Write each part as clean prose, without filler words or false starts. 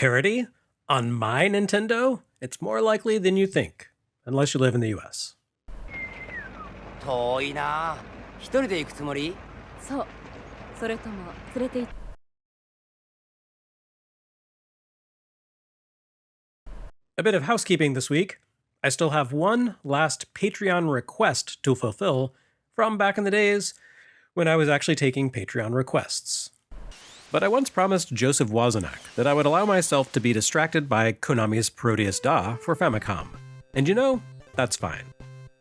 Parody? On my Nintendo? It's more likely than you think, unless you live in the US. 遠いな。一人で行くつもり？そう。それとも連れて行っ A bit of housekeeping this week. I still have one last Patreon request to fulfill from back in the days when I was actually taking Patreon requests. But I once promised Joseph Wozenak that I would allow myself to be distracted by Konami's Parodius for Famicom. And you know, that's fine.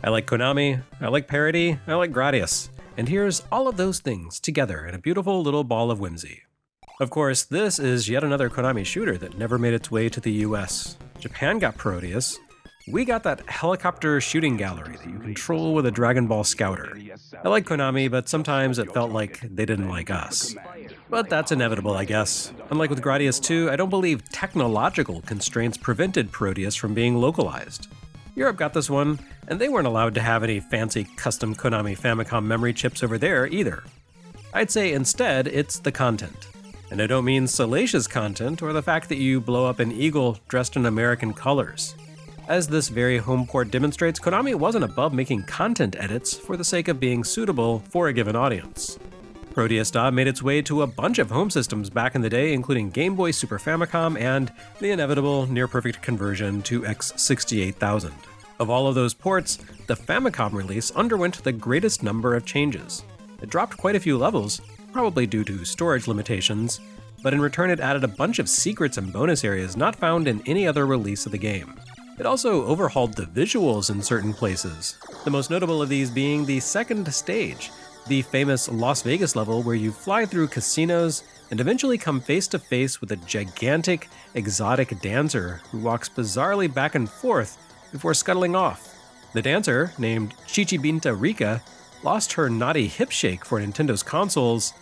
I like Konami, I like Parody, I like Gradius, and here's all of those things together in a beautiful little ball of whimsy. Of course, this is yet another Konami shooter that never made its way to the US. Japan got Parodius. We got that helicopter shooting gallery that you control with a Dragon Ball Scouter. I like Konami, but sometimes it felt like they didn't like us. But that's inevitable, I guess. Unlike with Gradius 2, I don't believe technological constraints prevented Parodius from being localized. Europe got this one, and they weren't allowed to have any fancy custom Konami Famicom memory chips over there either. I'd say instead, it's the content. And I don't mean salacious content or the fact that you blow up an eagle dressed in American colors. As this very home port demonstrates, Konami wasn't above making content edits for the sake of being suitable for a given audience. Parodius made its way to a bunch of home systems back in the day, including Game Boy, Super Famicom, and the inevitable near-perfect conversion to X68000. Of all of those ports, the Famicom release underwent the greatest number of changes. It dropped quite a few levels, probably due to storage limitations, but in return it added a bunch of secrets and bonus areas not found in any other release of the game. It also overhauled the visuals in certain places, the most notable of these being the second stage, the famous Las Vegas level where you fly through casinos and eventually come face to face with a gigantic, exotic dancer who walks bizarrely back and forth before scuttling off. The dancer, named Chichibinta Rika, lost her naughty hip shake for Nintendo's consoles,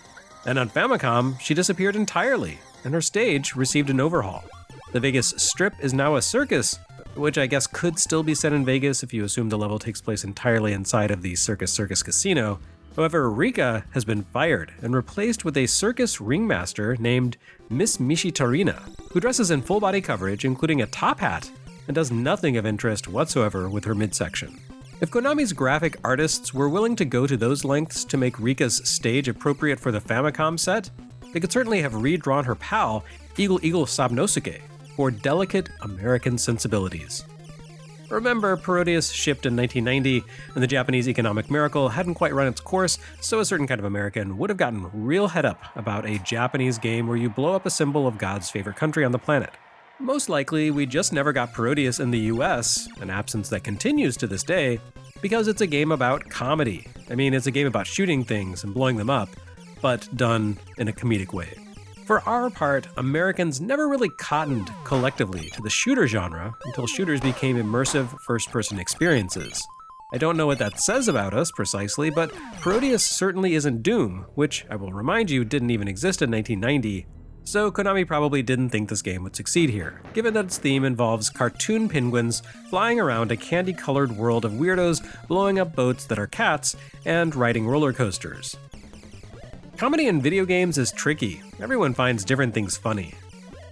and on Famicom, she disappeared entirely, and her stage received an overhaul. The Vegas Strip is now a circus, which I guess could still be set in Vegas if you assume the level takes place entirely inside of the Circus Casino. However, Rika has been fired and replaced with a circus ringmaster named Miss Mishitarina, who dresses in full-body coverage, including a top hat, and does nothing of interest whatsoever with her midsection. If Konami's graphic artists were willing to go to those lengths to make Rika's stage appropriate for the Famicom set, they could certainly have redrawn her pal, Eagle Sabnosuke, for delicate American sensibilities. Remember, Parodius shipped in 1990, and the Japanese economic miracle hadn't quite run its course, so a certain kind of American would have gotten real head up about a Japanese game where you blow up a symbol of God's favorite country on the planet. Most likely, we just never got Parodius in the US, an absence that continues to this day, because it's a game about comedy. I mean, it's a game about shooting things and blowing them up, but done in a comedic way. For our part, Americans never really cottoned collectively to the shooter genre until shooters became immersive first-person experiences. I don't know what that says about us precisely, but Parodius certainly isn't Doom, which, I will remind you, didn't even exist in 1990, so Konami probably didn't think this game would succeed here, given that its theme involves cartoon penguins flying around a candy-colored world of weirdos blowing up boats that are cats and riding roller coasters. Comedy in video games is tricky. Everyone finds different things funny.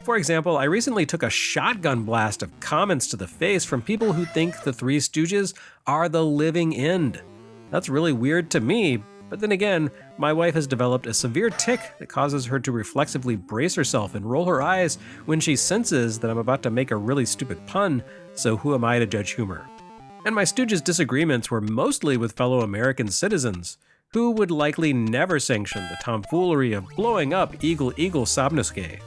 For example, I recently took a shotgun blast of comments to the face from people who think the Three Stooges are the living end. That's really weird to me, but then again, my wife has developed a severe tic that causes her to reflexively brace herself and roll her eyes when she senses that I'm about to make a really stupid pun, so who am I to judge humor? And my Stooges' disagreements were mostly with fellow American citizens, who would likely never sanction the tomfoolery of blowing up Eagle Sabnosuke.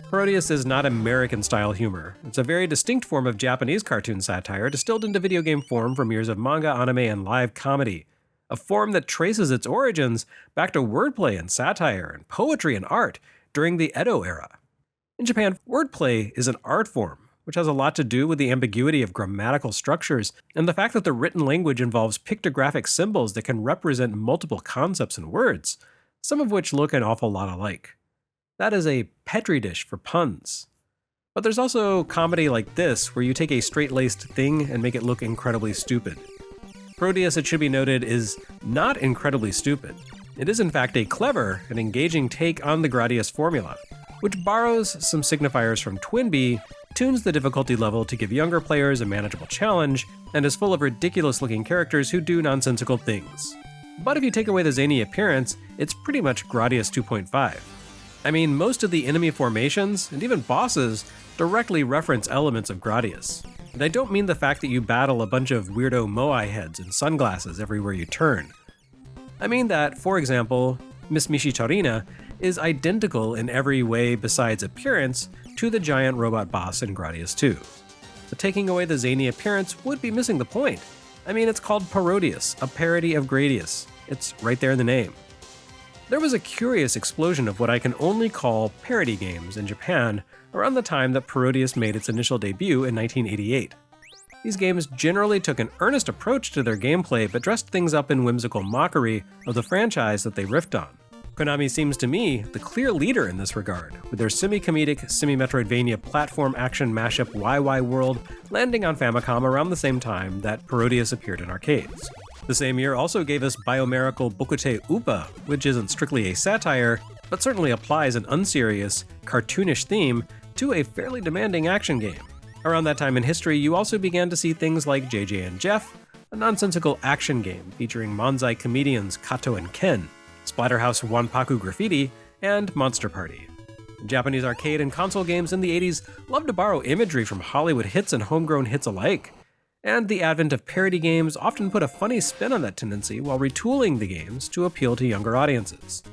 Parodius is not American-style humor. It's a very distinct form of Japanese cartoon satire distilled into video game form from years of manga, anime, and live comedy. A form that traces its origins back to wordplay and satire and poetry and art during the Edo era. In Japan, wordplay is an art form, which has a lot to do with the ambiguity of grammatical structures and the fact that the written language involves pictographic symbols that can represent multiple concepts and words, some of which look an awful lot alike. That is a petri dish for puns. But there's also comedy like this, where you take a straight-laced thing and make it look incredibly stupid. Parodius, it should be noted, is not incredibly stupid. It is in fact a clever and engaging take on the Gradius formula. which borrows some signifiers from Twinbee, tunes the difficulty level to give younger players a manageable challenge, and is full of ridiculous-looking characters who do nonsensical things. But if you take away the zany appearance, it's pretty much Gradius 2.5. I mean, most of the enemy formations, and even bosses, directly reference elements of Gradius. And I don't mean the fact that you battle a bunch of weirdo moai heads and sunglasses everywhere you turn. I mean that, for example, Miss Mishitorina is identical in every way besides appearance to the giant robot boss in Gradius 2. But taking away the zany appearance would be missing the point. I mean, it's called Parodius, a parody of Gradius. It's right there in the name. There was a curious explosion of what I can only call parody games in Japan around the time that Parodius made its initial debut in 1988. These games generally took an earnest approach to their gameplay but dressed things up in whimsical mockery of the franchise that they riffed on. Konami seems to me the clear leader in this regard, with their semi-comedic, semi-Metroidvania platform action mashup YY World landing on Famicom around the same time that Parodius appeared in arcades. The same year also gave us biomiracle Bokute Upa, which isn't strictly a satire, but certainly applies an unserious, cartoonish theme to a fairly demanding action game. Around that time in history, you also began to see things like JJ and Jeff, a nonsensical action game featuring Manzai comedians Kato and Ken, Splatterhouse Wanpaku Graffiti, and Monster Party. Japanese arcade and console games in the 80s loved to borrow imagery from Hollywood hits and homegrown hits alike, and the advent of parody games often put a funny spin on that tendency while retooling the games to appeal to younger audiences.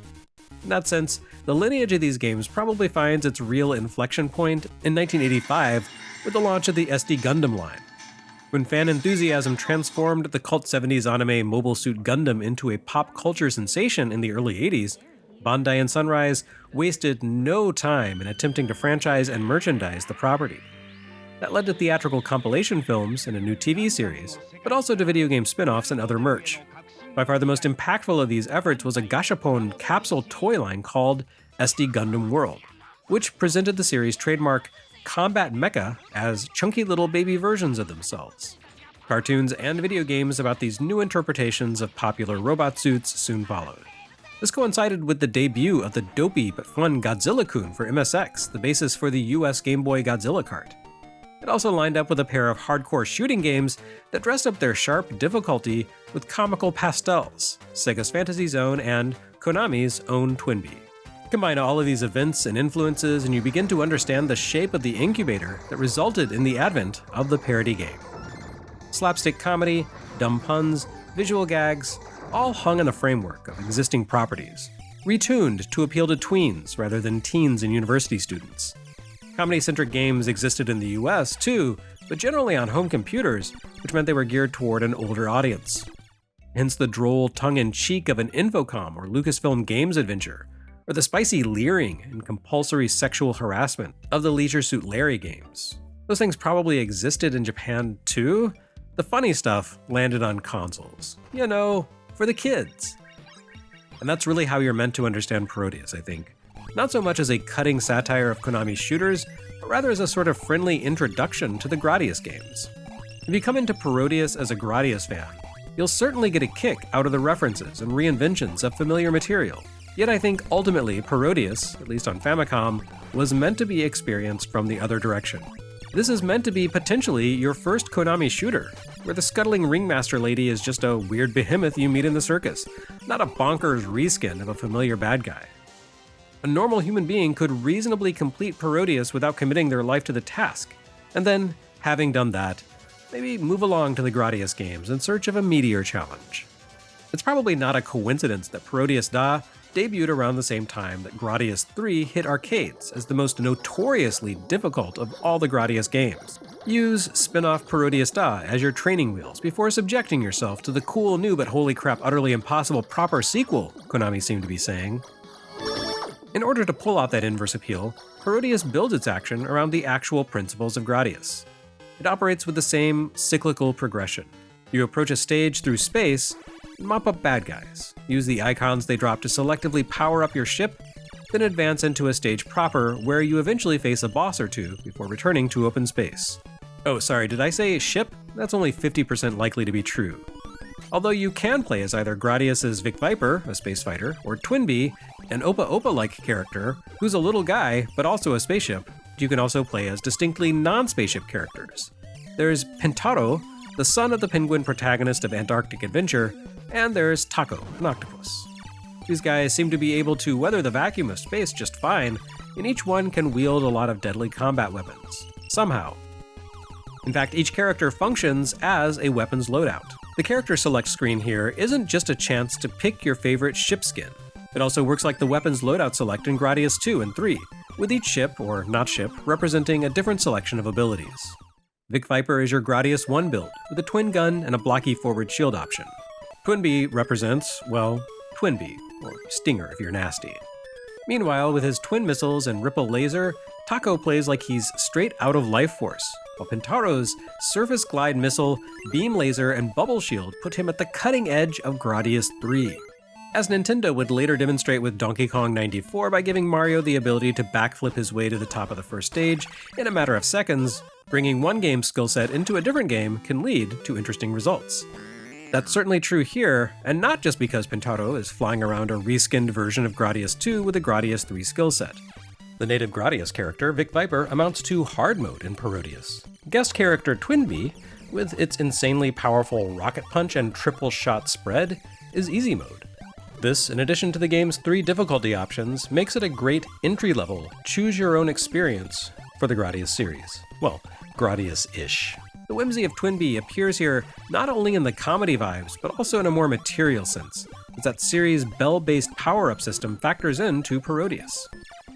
In that sense, the lineage of these games probably finds its real inflection point in 1985 with the launch of the SD Gundam line. When fan enthusiasm transformed the cult 70s anime Mobile Suit Gundam into a pop culture sensation in the early 80s, Bandai and Sunrise wasted no time in attempting to franchise and merchandise the property. That led to theatrical compilation films and a new TV series, but also to video game spin-offs and other merch. By far the most impactful of these efforts was a gashapon capsule toy line called SD Gundam World, which presented the series' trademark combat mecha as chunky little baby versions of themselves. Cartoons and video games about these new interpretations of popular robot suits soon followed. This coincided with the debut of the dopey but fun Godzilla-kun for MSX, the basis for the US Game Boy Godzilla cart. It also lined up with a pair of hardcore shooting games that dressed up their sharp difficulty with comical pastels, Sega's Fantasy Zone and Konami's own Twinbee. Combine all of these events and influences and you begin to understand the shape of the incubator that resulted in the advent of the parody game. Slapstick comedy, dumb puns, visual gags, all hung on a framework of existing properties, retuned to appeal to tweens rather than teens and university students. Comedy-centric games existed in the US too, but generally on home computers, which meant they were geared toward an older audience. Hence the droll tongue-in-cheek of an Infocom or Lucasfilm Games adventure, or the spicy leering and compulsory sexual harassment of the Leisure Suit Larry games. Those things probably existed in Japan too. The funny stuff landed on consoles. You know, for the kids. And that's really how you're meant to understand Parodius, I think. Not so much as a cutting satire of Konami's shooters, but rather as a sort of friendly introduction to the Gradius games. If you come into Parodius as a Gradius fan, you'll certainly get a kick out of the references and reinventions of familiar material. Yet I think ultimately Parodius, at least on Famicom, was meant to be experienced from the other direction. This is meant to be potentially your first Konami shooter, where the scuttling ringmaster lady is just a weird behemoth you meet in the circus, not a bonkers reskin of a familiar bad guy. A normal human being could reasonably complete Parodius without committing their life to the task, and then, having done that, maybe move along to the Gradius games in search of a meatier challenge. It's probably not a coincidence that Parodius Da debuted around the same time that Gradius 3 hit arcades as the most notoriously difficult of all the Gradius games. Use spin-off Parodius Da as your training wheels before subjecting yourself to the cool new but holy crap utterly impossible proper sequel, Konami seemed to be saying. In order to pull off that inverse appeal, Parodius builds its action around the actual principles of Gradius. It operates with the same cyclical progression. You approach a stage through space, and mop up bad guys, use the icons they drop to selectively power up your ship, then advance into a stage proper where you eventually face a boss or two before returning to open space. Oh, sorry, did I say ship? That's only 50% likely to be true. Although you can play as either Gradius' Vic Viper, a space fighter, or Twinbee, an Opa-Opa-like character who's a little guy but also a spaceship. You can also play as distinctly non-spaceship characters. There's Pintaro, the son of the penguin protagonist of Antarctic Adventure, and there's Taco, an octopus. These guys seem to be able to weather the vacuum of space just fine, and each one can wield a lot of deadly combat weapons, somehow. In fact, each character functions as a weapons loadout. The character select screen here isn't just a chance to pick your favorite ship skin. It also works like the weapons loadout select in Gradius 2 and 3, with each ship, or not ship, representing a different selection of abilities. Vic Viper is your Gradius 1 build, with a twin gun and a blocky forward shield option. Twinbee represents, well, Twinbee, or Stinger if you're nasty. Meanwhile, with his twin missiles and ripple laser, Taco plays like he's straight out of Life Force, while Pintaro's surface glide missile, beam laser, and bubble shield put him at the cutting edge of Gradius 3. As Nintendo would later demonstrate with Donkey Kong 94 by giving Mario the ability to backflip his way to the top of the first stage in a matter of seconds, bringing one game's skill set into a different game can lead to interesting results. That's certainly true here, and not just because Pintaro is flying around a reskinned version of Gradius 2 with a Gradius 3 skill set. The native Gradius character, Vic Viper, amounts to hard mode in Parodius. Guest character Twinbee, with its insanely powerful rocket punch and triple shot spread, is easy mode. This, in addition to the game's 3 difficulty options, makes it a great entry-level, choose-your-own experience for the Gradius series. Well, Gradius-ish. The whimsy of Twinbee appears here not only in the comedy vibes, but also in a more material sense, as that series' bell-based power-up system factors into Parodius.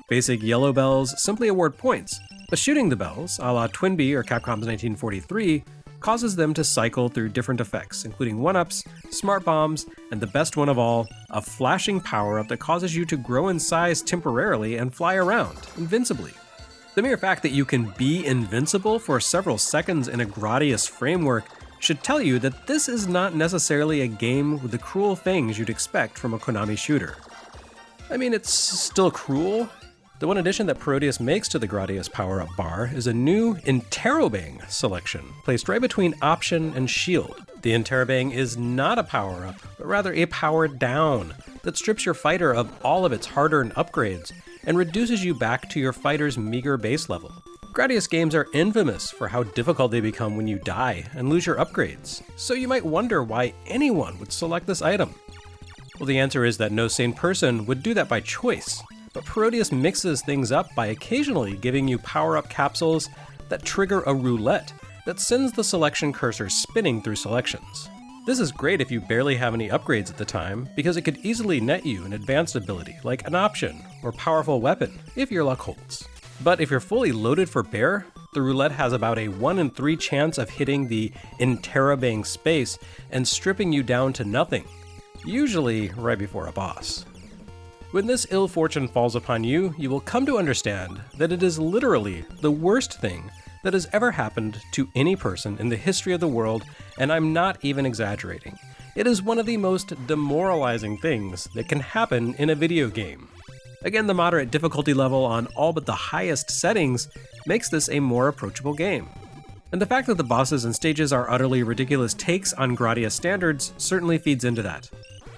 Basic yellow bells simply award points, but shooting the bells, a la Twinbee or Capcom's 1943, causes them to cycle through different effects, including 1-ups, smart bombs, and the best one of all, a flashing power-up that causes you to grow in size temporarily and fly around, invincibly. The mere fact that you can be invincible for several seconds in a Gradius framework should tell you that this is not necessarily a game with the cruel things you'd expect from a Konami shooter. I mean, it's still cruel. The one addition that Parodius makes to the Gradius power-up bar is a new Interrobang selection, placed right between Option and Shield. The Interrobang is not a power-up, but rather a power-down that strips your fighter of all of its hard-earned upgrades and reduces you back to your fighter's meager base level. Gradius games are infamous for how difficult they become when you die and lose your upgrades, so you might wonder why anyone would select this item. Well, the answer is that no sane person would do that by choice. But Parodius mixes things up by occasionally giving you power-up capsules that trigger a roulette that sends the selection cursor spinning through selections. This is great if you barely have any upgrades at the time, because it could easily net you an advanced ability like an option or powerful weapon, if your luck holds. But if you're fully loaded for bear, the roulette has about a 1 in 3 chance of hitting the Interrobang space and stripping you down to nothing, usually right before a boss. When this ill fortune falls upon you, you will come to understand that it is literally the worst thing that has ever happened to any person in the history of the world, and I'm not even exaggerating. It is one of the most demoralizing things that can happen in a video game. Again, the moderate difficulty level on all but the highest settings makes this a more approachable game. And the fact that the bosses and stages are utterly ridiculous takes on Gradius standards certainly feeds into that.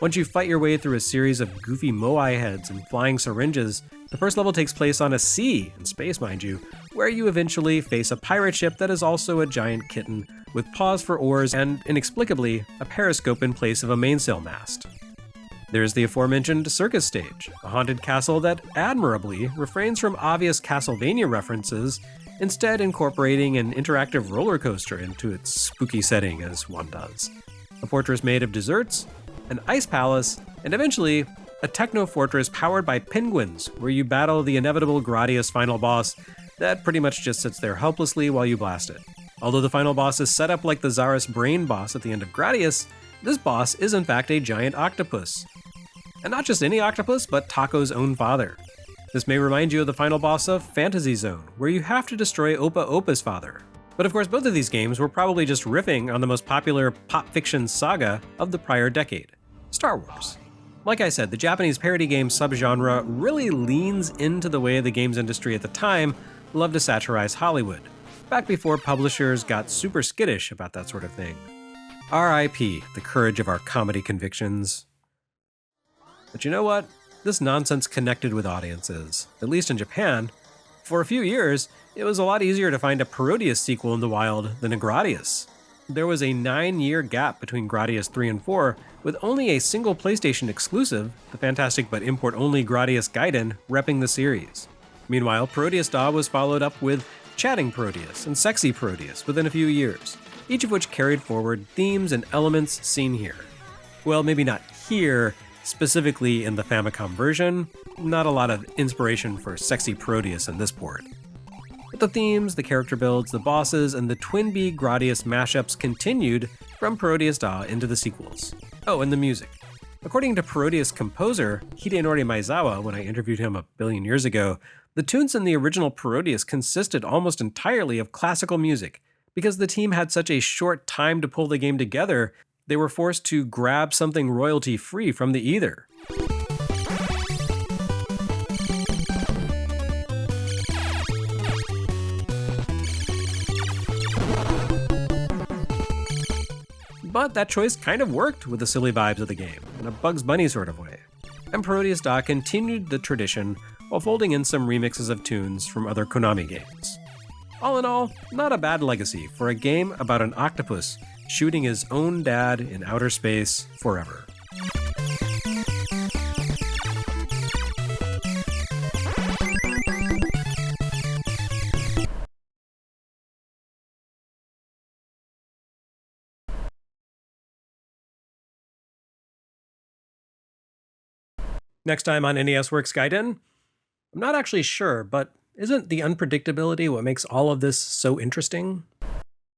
Once you fight your way through a series of goofy moai heads and flying syringes, the first level takes place on a sea, in space mind you, where you eventually face a pirate ship that is also a giant kitten, with paws for oars and, inexplicably, a periscope in place of a mainsail mast. There's the aforementioned circus stage, a haunted castle that admirably refrains from obvious Castlevania references, instead incorporating an interactive roller coaster into its spooky setting as one does. A fortress made of desserts, an ice palace, and eventually, a techno fortress powered by penguins, where you battle the inevitable Gradius final boss that pretty much just sits there helplessly while you blast it. Although the final boss is set up like the Zaris brain boss at the end of Gradius, this boss is in fact a giant octopus. And not just any octopus, but Taco's own father. This may remind you of the final boss of Fantasy Zone, where you have to destroy Opa-Opa's father. But of course, both of these games were probably just riffing on the most popular pop fiction saga of the prior decade, Star Wars. Like I said, the Japanese parody game subgenre really leans into the way the games industry at the time loved to satirize Hollywood, back before publishers got super skittish about that sort of thing. R.I.P. the courage of our comedy convictions. But you know what? This nonsense connected with audiences, at least in Japan. For a few years, it was a lot easier to find a Parodius sequel in the wild than a Gradius. There was a 9-year gap between Gradius 3 and 4, with only a single PlayStation exclusive, the fantastic but import-only Gradius Gaiden, repping the series. Meanwhile, Parodius Da was followed up with Chatting Parodius and Sexy Parodius within a few years, each of which carried forward themes and elements seen here. Well, maybe not here, specifically in the Famicom version, not a lot of inspiration for Sexy Parodius in this port. But the themes, the character builds, the bosses, and the Twin B Gradius mashups continued from Parodius Da into the sequels. Oh, and the music. According to Parodius composer Hidenori Maezawa, when I interviewed him a billion years ago, the tunes in the original Parodius consisted almost entirely of classical music. Because the team had such a short time to pull the game together, they were forced to grab something royalty-free from the ether. But that choice kind of worked with the silly vibes of the game, in a Bugs Bunny sort of way. And Parodius Da continued the tradition while folding in some remixes of tunes from other Konami games. All in all, not a bad legacy for a game about an octopus shooting his own dad in outer space forever. Next time on NES Works Gaiden? I'm not actually sure, but isn't the unpredictability what makes all of this so interesting?